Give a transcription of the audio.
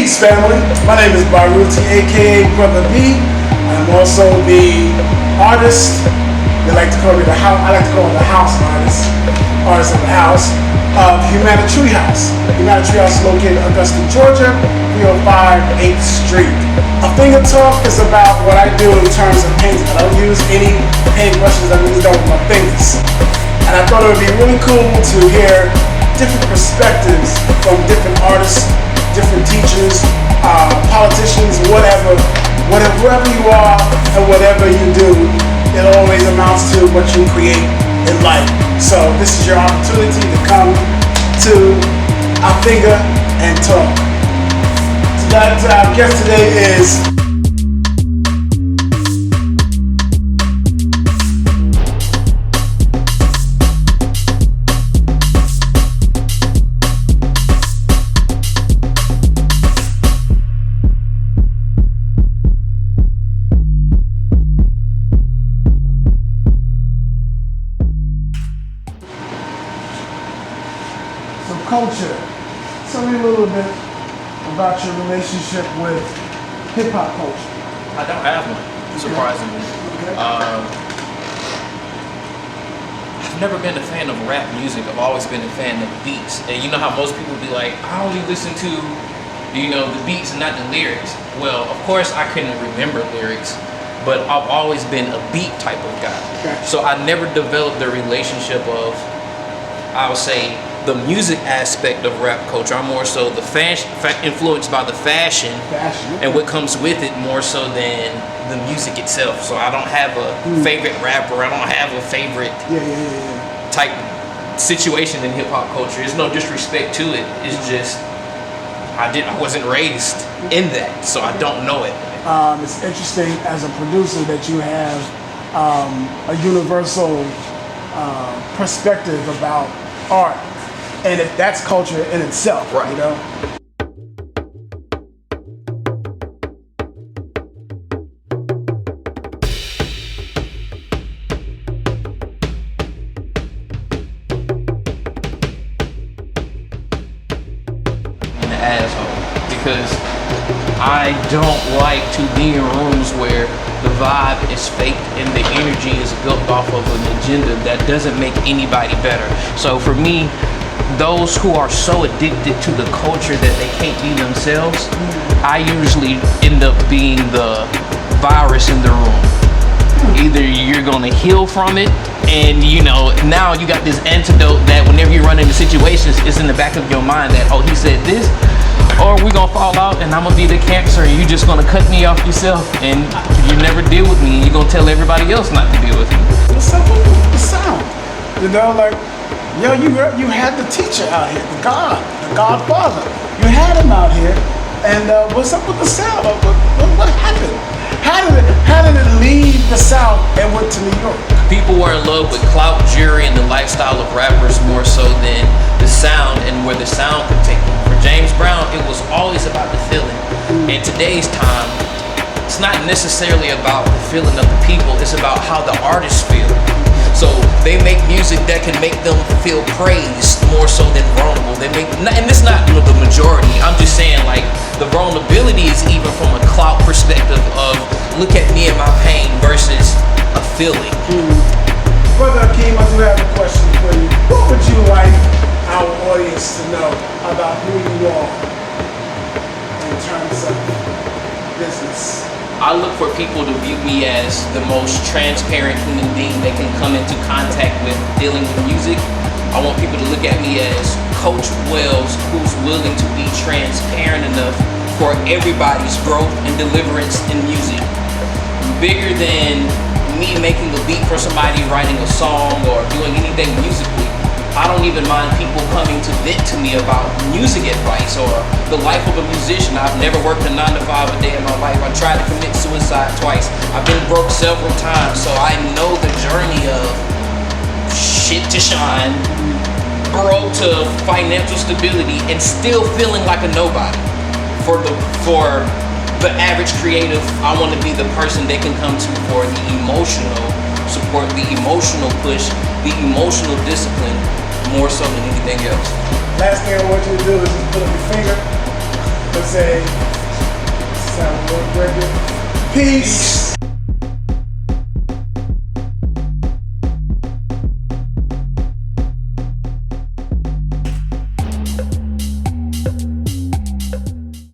Peace, family. My name is Baruti, aka Brother B. I'm also the artist. They like to call me I like to call it the house artist of the house of Humana Treehouse. Humana Treehouse is located in Augusta, Georgia, 305 8th Street. A finger talk is about what I do in terms of painting. I don't use any paint brushes. I really don't with my fingers. And I thought it would be really cool to hear different perspectives from different artists, different teachers, politicians, whoever you are and whatever you do, it always amounts to what you create in life. So this is your opportunity to come to our finger and talk. So that our guest today is culture. Tell me a little bit about your relationship with hip-hop culture. I don't have one, surprisingly. Okay. I've never been a fan of rap music. I've always been a fan of beats. And you know how most people be like, I only listen to, the beats and not the lyrics. Well, of course I couldn't remember lyrics, but I've always been a beat type of guy. Okay. So I never developed the relationship of, I would say, the music aspect of rap culture. I'm more so the influenced by the fashion and what comes with it more so than the music itself. So I don't have a favorite rapper. I don't have a favorite type situation in hip hop culture. There's no disrespect to it. It's just I wasn't raised in that, so I don't know it. It's interesting as a producer that you have a universal perspective about art. And if that's culture in itself, right. An asshole, because I don't like to be in rooms where the vibe is fake and the energy is built off of an agenda that doesn't make anybody better. So for me, those who are so addicted to the culture that they can't be themselves, I usually end up being the virus in the room. Either you're gonna heal from it, and now you got this antidote that whenever you run into situations, it's in the back of your mind that, oh, he said this, or we're gonna fall out and I'm gonna be the cancer and you're just gonna cut me off yourself and you never deal with me and you're gonna tell everybody else not to deal with me. What's up with the sound? You had the teacher out here, the Godfather. You had him out here, and what's up with the sound? What happened? How did it leave the South and went to New York? People were in love with clout, jury, and the lifestyle of rappers more so than the sound and where the sound could take them. For James Brown, it was always about the feeling. In today's time, it's not necessarily about the feeling of the people, it's about how the artists feel. So they make music that can make them feel praised more so than vulnerable. And it's not the majority. I'm just saying, like, the vulnerability is even from a clout perspective of look at me and my pain versus a feeling. Brother Akeem, I do have a question for you. What would you like our audience to know about who you are in terms of business? I look for people to view me as the most transparent human being they can come into contact with dealing with music. I want people to look at me as Coach Wells, who's willing to be transparent enough for everybody's growth and deliverance in music. Bigger than me making a beat for somebody, writing a song, or doing anything musically. I don't even mind people coming to vent to me about music advice or the life of a musician. I've never worked a 9 to 5 a day in my life. I tried to commit suicide twice. I've been broke several times, so I know the journey of shit to shine, broke to financial stability, and still feeling like a nobody. For the average creative, I want to be the person they can come to for the emotional support, the emotional push, the emotional discipline, more so than anything else. Last thing I want you to do is just put up your finger, want to say, peace.